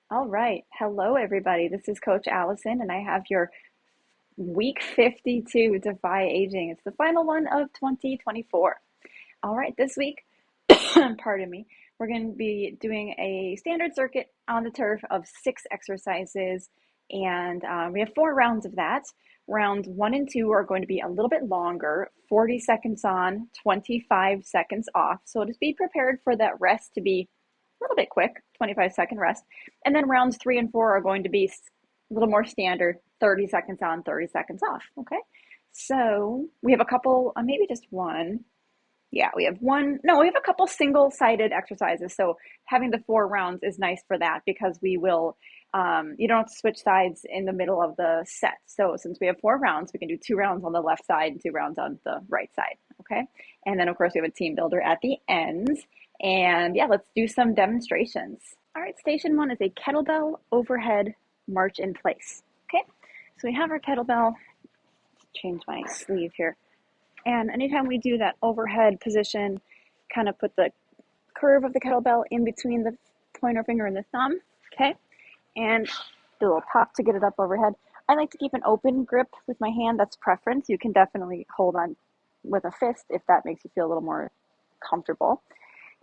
All right. Hello, everybody. This is Coach Allison, and I have your week 52 Defy Aging. It's the final one of 2024. All right, this week, pardon me, we're going to be doing a standard circuit on the turf of 6 exercises, and we have 4 rounds of that. Rounds 1 and 2 are going to be a little bit longer, 40 seconds on, 25 seconds off. So just be prepared for that rest to be a little bit quick, 25-second rest. And then rounds 3 and 4 are going to be a little more standard, 30 seconds on, 30 seconds off. Okay. So we have a couple, maybe just one. Yeah, we have one. No, we have a couple single-sided exercises. So having the 4 rounds is nice for that because we will, you don't have to switch sides in the middle of the set. So since we have 4 rounds, we can do 2 rounds on the left side and 2 rounds on the right side. Okay. And then, of course, we have a team builder at the end. And yeah, let's do some demonstrations. All right, station 1 is a kettlebell overhead march in place. Okay, so we have our kettlebell. Change my sleeve here. And anytime we do that overhead position, kind of put the curve of the kettlebell in between the pointer finger and the thumb, okay? And do a little pop to get it up overhead. I like to keep an open grip with my hand. That's preference. You can definitely hold on with a fist if that makes you feel a little more comfortable.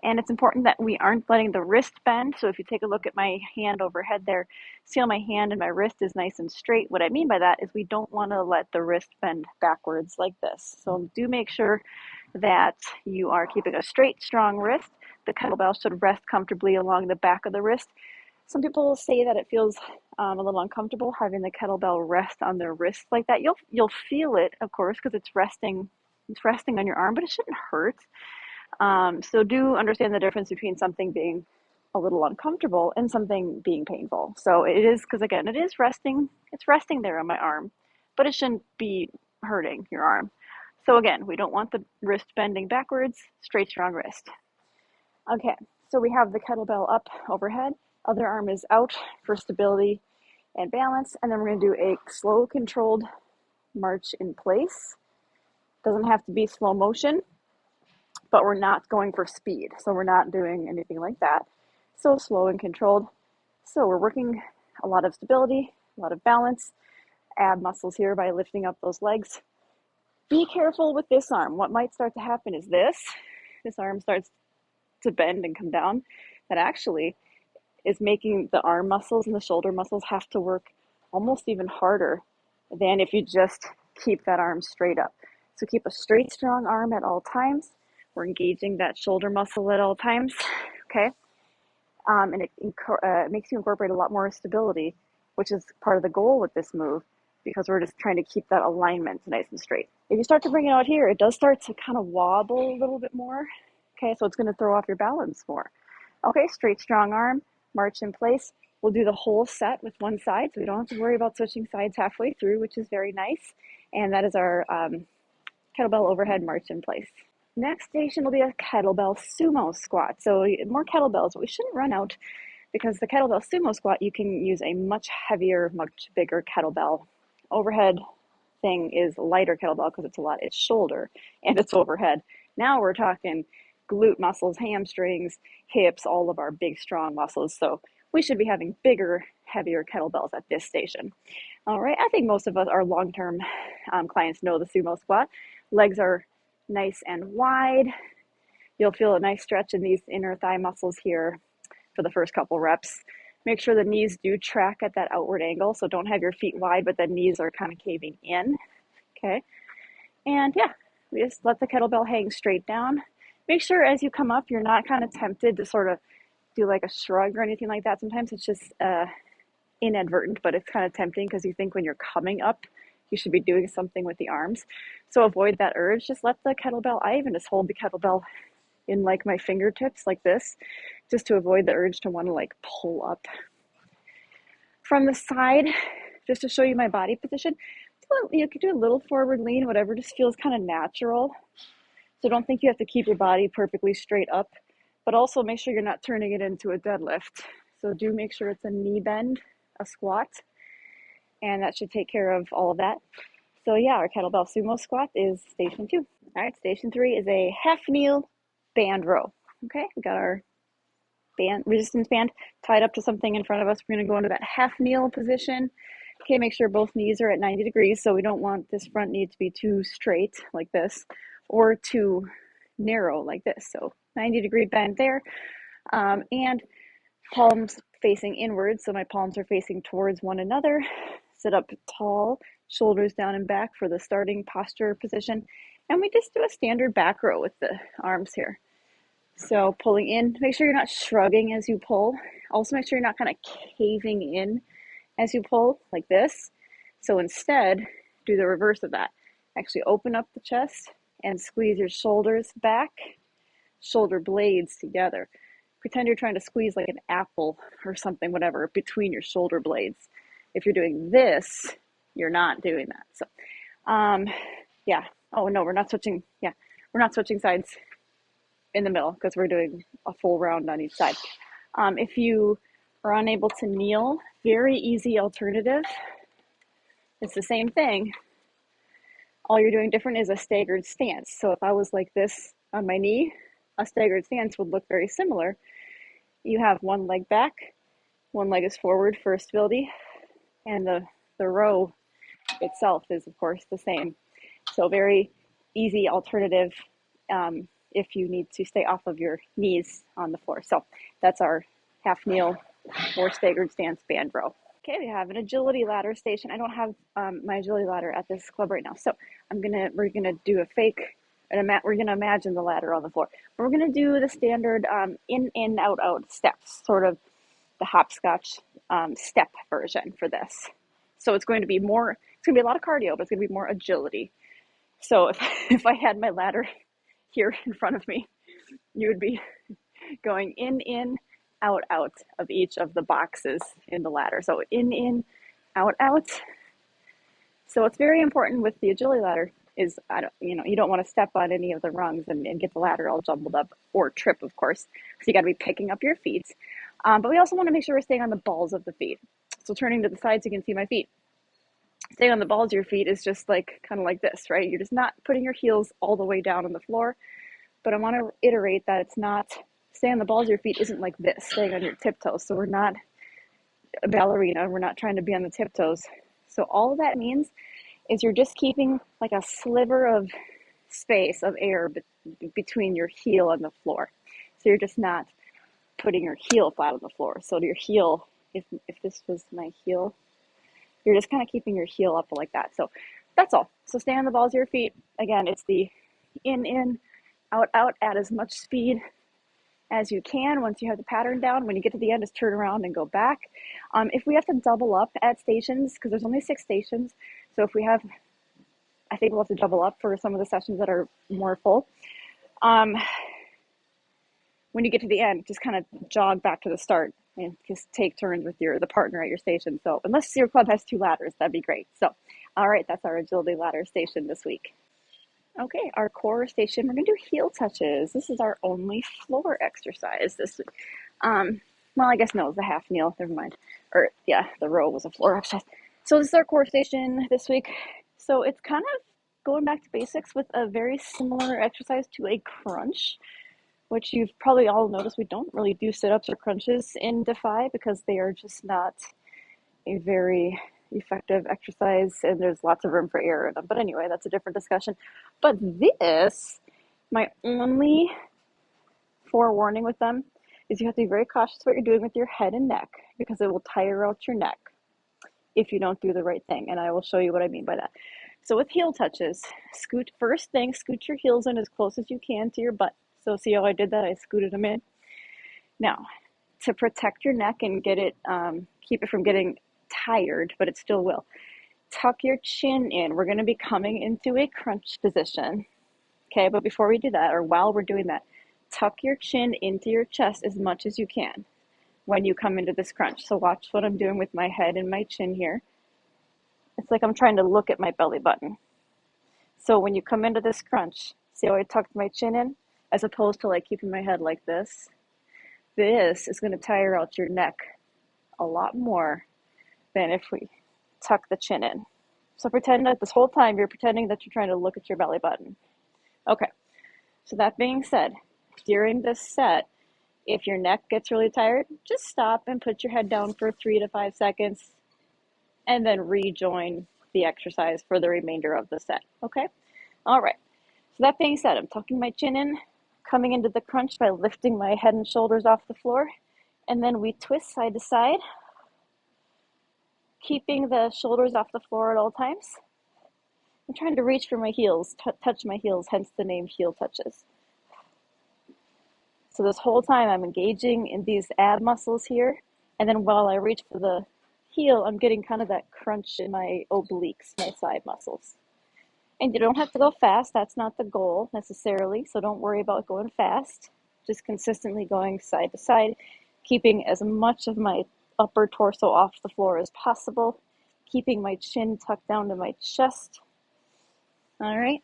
And it's important that we aren't letting the wrist bend. So if you take a look at my hand overhead there, see how my hand and my wrist is nice and straight. What I mean by that is we don't want to let the wrist bend backwards like this. So do make sure that you are keeping a straight, strong wrist. The kettlebell should rest comfortably along the back of the wrist. Some people say that it feels a little uncomfortable having the kettlebell rest on their wrist like that. You'll feel it, of course, because it's resting on your arm, but it shouldn't hurt. So do understand the difference between something being a little uncomfortable and something being painful. So it is, because again, it's resting there on my arm, but it shouldn't be hurting your arm. So again, we don't want the wrist bending backwards, straight, strong wrist. Okay, so we have the kettlebell up overhead, other arm is out for stability and balance, and then we're going to do a slow controlled march in place. Doesn't have to be slow motion, but we're not going for speed. So we're not doing anything like that. So slow and controlled. So we're working a lot of stability, a lot of balance, ab muscles here by lifting up those legs. Be careful with this arm. What might start to happen is this arm starts to bend and come down. That actually is making the arm muscles and the shoulder muscles have to work almost even harder than if you just keep that arm straight up. So keep a straight, strong arm at all times. We're engaging that shoulder muscle at all times, okay? And it makes you incorporate a lot more stability, which is part of the goal with this move, because we're just trying to keep that alignment nice and straight. If you start to bring it out here, it does start to kind of wobble a little bit more, okay? So it's going to throw off your balance more. Okay, straight, strong arm, march in place. We'll do the whole set with one side, so we don't have to worry about switching sides halfway through, which is very nice. And that is our kettlebell overhead march in place. Next station will be a kettlebell sumo squat. So more kettlebells, but we shouldn't run out because the kettlebell sumo squat, you can use a much heavier, much bigger kettlebell. Overhead thing is lighter kettlebell because it's shoulder and it's overhead. Now we're talking glute muscles, hamstrings, hips, all of our big, strong muscles. So we should be having bigger, heavier kettlebells at this station. All right, I think most of us, our long-term clients, know the sumo squat. Legs are nice and wide. You'll feel a nice stretch in these inner thigh muscles here for the first couple reps. Make sure the knees do track at that outward angle, so don't have your feet wide, but the knees are kind of caving in, okay? And yeah, we just let the kettlebell hang straight down. Make sure as you come up, you're not kind of tempted to sort of do like a shrug or anything like that. Sometimes it's just inadvertent, but it's kind of tempting because you think when you're coming up, you should be doing something with the arms. So avoid that urge. Just let the kettlebell, I even just hold the kettlebell in like my fingertips like this, just to avoid the urge to want to like pull up. From the side, just to show you my body position, you could do a little forward lean, whatever just feels kind of natural. So don't think you have to keep your body perfectly straight up, but also make sure you're not turning it into a deadlift. So do make sure it's a knee bend, a squat, and that should take care of all of that. So yeah, our kettlebell sumo squat is station 2. All right, station 3 is a half kneel band row. Okay, we got our resistance band tied up to something in front of us. We're going to go into that half kneel position. Okay, make sure both knees are at 90 degrees. So we don't want this front knee to be too straight like this or too narrow like this. So 90-degree bend there. And palms facing inwards. So my palms are facing towards one another. Sit up tall, shoulders down and back for the starting posture position. And we just do a standard back row with the arms here. So pulling in, make sure you're not shrugging as you pull. Also make sure you're not kind of caving in as you pull like this. So instead, do the reverse of that. Actually open up the chest and squeeze your shoulders back, shoulder blades together. Pretend you're trying to squeeze like an apple or something, whatever, between your shoulder blades. If you're doing this, you're not doing that. So, yeah. Oh no, we're not switching. Yeah, we're not switching sides in the middle because we're doing a full round on each side. If you are unable to kneel, very easy alternative. It's the same thing. All you're doing different is a staggered stance. So if I was like this on my knee, a staggered stance would look very similar. You have one leg back, one leg is forward for stability, and the row itself is, of course, the same. So very easy alternative if you need to stay off of your knees on the floor. So that's our half kneel or staggered stance band row. Okay, we have an agility ladder station. I don't have my agility ladder at this club right now, so we're gonna do a fake. We're gonna imagine the ladder on the floor. We're gonna do the standard in out steps, sort of the hopscotch step version for this. So it's going to be more. It's gonna be a lot of cardio, but it's gonna be more agility. So if I had my ladder here in front of me, you would be going in, out of each of the boxes in the ladder. So in, out. So it's very important with the agility ladder is, you don't want to step on any of the rungs and get the ladder all jumbled up or trip, of course. So you got to be picking up your feet. But we also want to make sure we're staying on the balls of the feet. So turning to the side so you can see my feet. Staying on the balls of your feet is just like, kind of like this, right? You're just not putting your heels all the way down on the floor. But I want to iterate that it's not, staying on the balls of your feet isn't like this, staying on your tiptoes. So we're not a ballerina. We're not trying to be on the tiptoes. So all that means is you're just keeping like a sliver of space of air between your heel and the floor. So you're just not putting your heel flat on the floor. So your heel, if this was my heel, you're just kind of keeping your heel up like that. So that's all. So stay on the balls of your feet. Again, it's the in, out at as much speed as you can. Once you have the pattern down, when you get to the end, just turn around and go back. If we have to double up at stations, because there's only 6 stations, so if we have, I think we'll have to double up for some of the sessions that are more full. When you get to the end, just kind of jog back to the start and just take turns with the partner at your station. So unless your club has 2 ladders, that'd be great. So, all right, that's our agility ladder station this week. Okay, our core station, we're going to do heel touches. This is our only floor exercise this week. Well, I guess no, it's a half kneel. Never mind. Or, yeah, the row was a floor exercise. So this is our core station this week. So it's kind of going back to basics with a very similar exercise to a crunch, which you've probably all noticed we don't really do sit-ups or crunches in Defy because they are just not a very effective exercise and there's lots of room for error in them. But anyway, that's a different discussion. But this, my only forewarning with them is you have to be very cautious what you're doing with your head and neck because it will tire out your neck if you don't do the right thing. And I will show you what I mean by that. So with heel touches, scoot your heels in as close as you can to your butt. So see how I did that? I scooted them in. Now, to protect your neck and get it, keep it from getting tired, but it still will. Tuck your chin in. We're going to be coming into a crunch position. Okay, but before we do that, or while we're doing that, tuck your chin into your chest as much as you can when you come into this crunch. So watch what I'm doing with my head and my chin here. It's like I'm trying to look at my belly button. So when you come into this crunch, see how I tucked my chin in? As opposed to like keeping my head like this. This is going to tire out your neck a lot more than if we tuck the chin in. So pretend that this whole time you're pretending that you're trying to look at your belly button. Okay, so that being said, during this set, If your neck gets really tired, just stop and put your head down for 3 to 5 seconds and then rejoin the exercise for the remainder of the set. Okay? All right. So that being said, I'm tucking my chin in, coming into the crunch by lifting my head and shoulders off the floor, and then we twist side to side, keeping the shoulders off the floor at all times. I'm trying to reach for my heels, touch my heels, hence the name heel touches. So this whole time I'm engaging in these ab muscles here, and then while I reach for the heel, I'm getting kind of that crunch in my obliques, my side muscles. And you don't have to go fast, that's not the goal necessarily, so don't worry about going fast. Just consistently going side to side, keeping as much of my upper torso off the floor as possible, keeping my chin tucked down to my chest. All right.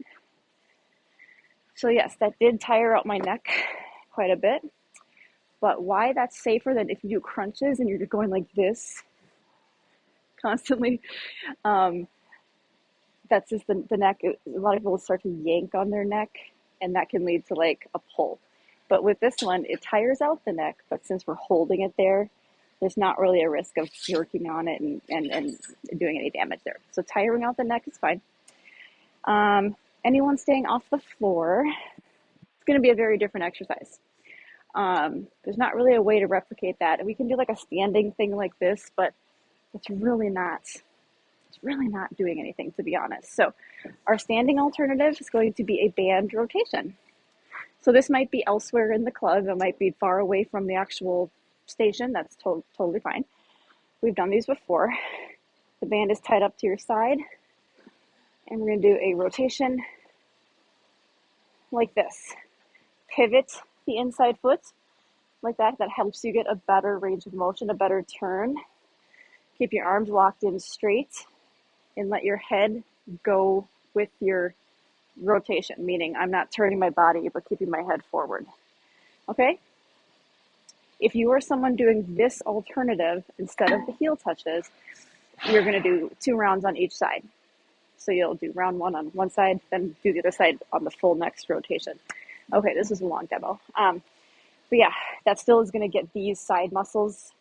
So yes, that did tire out my neck quite a bit, but why that's safer than if you do crunches and you're going like this constantly, that's just the neck. A lot of people start to yank on their neck, and that can lead to like a pull. But with this one, it tires out the neck, but since we're holding it there, there's not really a risk of jerking on it and doing any damage there. So tiring out the neck is fine. Anyone staying off the floor, it's going to be a very different exercise. There's not really a way to replicate that. And we can do like a standing thing like this, but it's really not doing anything, to be honest. So our standing alternative is going to be a band rotation. So this might be elsewhere in the club. It might be far away from the actual station. That's totally fine. We've done these before. The band is tied up to your side, and we're going to do a rotation like this. Pivot the inside foot like that. That helps you get a better range of motion, a better turn. Keep your arms locked in straight and let your head go with your rotation, meaning I'm not turning my body, but keeping my head forward. Okay? If you are someone doing this alternative instead of the heel touches, you're going to do 2 rounds on each side. So you'll do round 1 on one side, then do the other side on the full next rotation. Okay, this is a long demo. But yeah, that still is going to get these side muscles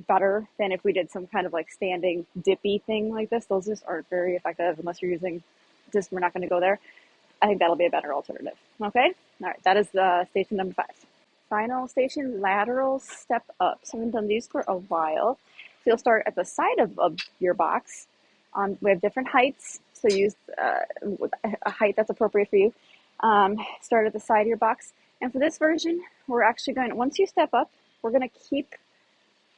better than if we did some kind of like standing dippy thing like this. Those just aren't very effective unless you're using, just we're not going to go there. I think that'll be a better alternative. Okay? All right, that is the station number 5. Final station, lateral step up. So we've done these for a while. So you'll start at the side of your box. We have different heights, so use a height that's appropriate for you. Start at the side of your box. And for this version, we're actually going to, once you step up, we're going to keep,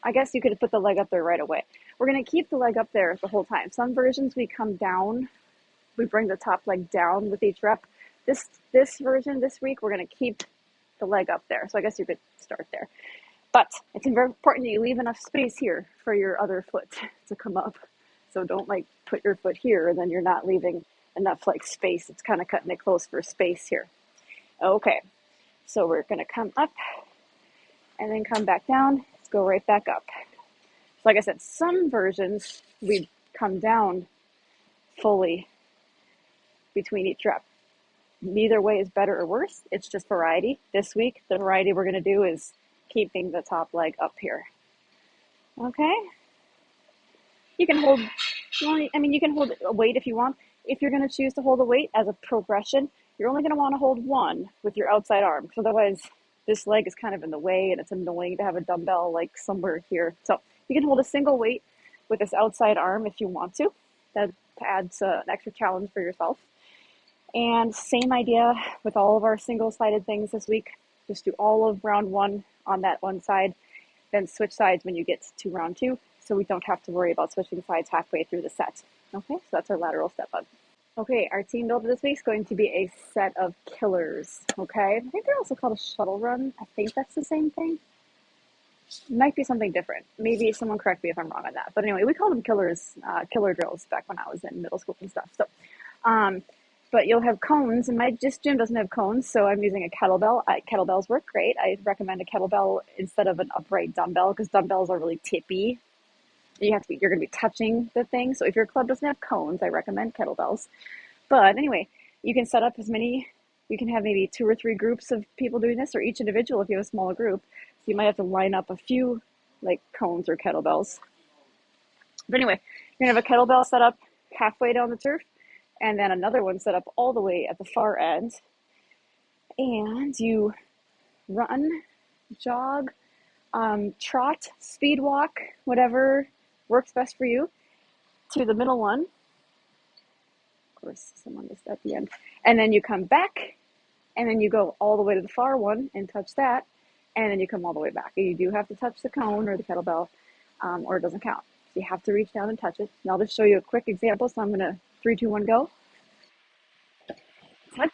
I guess you could put the leg up there right away. We're going to keep the leg up there the whole time. Some versions we come down, we bring the top leg down with each rep. This version, this week, we're going to keep the leg up there. So I guess you could start there. But it's very important that you leave enough space here for your other foot to come up. So don't like put your foot here and then you're not leaving enough like space. It's kind of cutting it close for space here. Okay, so we're going to come up and then come back down. Let's go right back up. So like I said, some versions we come down fully between each rep. Neither way is better or worse. It's just variety. This week, the variety we're going to do is keeping the top leg up here. Okay? You can hold, you can hold a weight if you want. If you're going to choose to hold a weight as a progression, you're only going to want to hold one with your outside arm, because otherwise this leg is kind of in the way and it's annoying to have a dumbbell like somewhere here. So you can hold a single weight with this outside arm if you want to. That adds an extra challenge for yourself. And same idea with all of our single-sided things this week. Just do all of round 1 on that one side, then switch sides when you get to round 2, so we don't have to worry about switching sides halfway through the set. Okay, so that's our lateral step up. Okay, our team builder this week is going to be a set of killers. Okay, I think they're also called a shuttle run. I think that's the same thing. It might be something different. Maybe someone correct me if I'm wrong on that. But anyway, we called them killers, killer drills back when I was in middle school and stuff. So, but you'll have cones, and my gym doesn't have cones, so I'm using a kettlebell. Kettlebells work great. I recommend a kettlebell instead of an upright dumbbell, because dumbbells are really tippy. You're going to be touching the thing. So if your club doesn't have cones, I recommend kettlebells. But anyway, you can set up you can have maybe 2 or 3 groups of people doing this, or each individual if you have a smaller group. So you might have to line up a few like cones or kettlebells. But anyway, you're gonna have a kettlebell set up halfway down the turf, and then another one set up all the way at the far end. And you run, jog, trot, speed walk, whatever works best for you, to the middle one. Of course, someone is at the end. And then you come back, and then you go all the way to the far one and touch that, and then you come all the way back. You do have to touch the cone or the kettlebell, or it doesn't count. So you have to reach down and touch it. And I'll just show you a quick example. So I'm going to 3, 2, 1, go. Touch,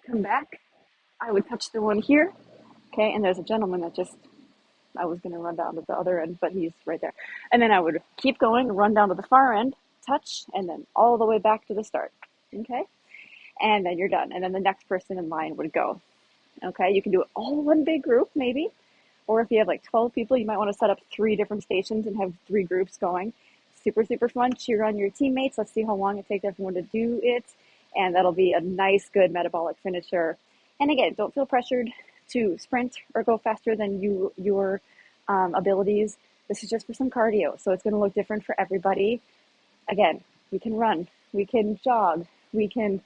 come back. I would touch the one here. Okay, and there's a gentleman that just, I was going to run down to the other end, but he's right there. And then I would keep going, run down to the far end, touch, and then all the way back to the start. Okay, and then you're done. And then the next person in line would go. Okay, you can do it all in one big group, maybe. Or if you have like 12 people, you might want to set up 3 different stations and have 3 groups going. Super, super fun. Cheer on your teammates. Let's see how long it takes everyone to do it. And that'll be a nice, good metabolic finisher. And again, don't feel pressured to sprint or go faster than your abilities. This is just for some cardio, so it's going to look different for everybody. Again, we can run, we can jog, we can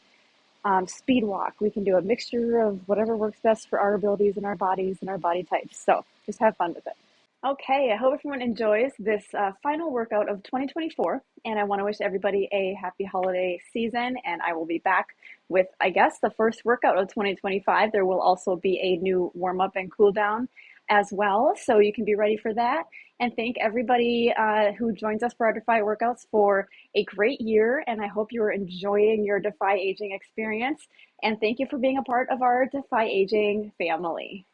speed walk. We can do a mixture of whatever works best for our abilities and our bodies and our body types. So just have fun with it. Okay, I hope everyone enjoys this final workout of 2024, and I want to wish everybody a happy holiday season, and I will be back with, I guess, the first workout of 2025. There will also be a new warm-up and cool-down as well, so you can be ready for that. And thank everybody who joins us for our Defy workouts for a great year, and I hope you are enjoying your Defy Aging experience, and thank you for being a part of our Defy Aging family.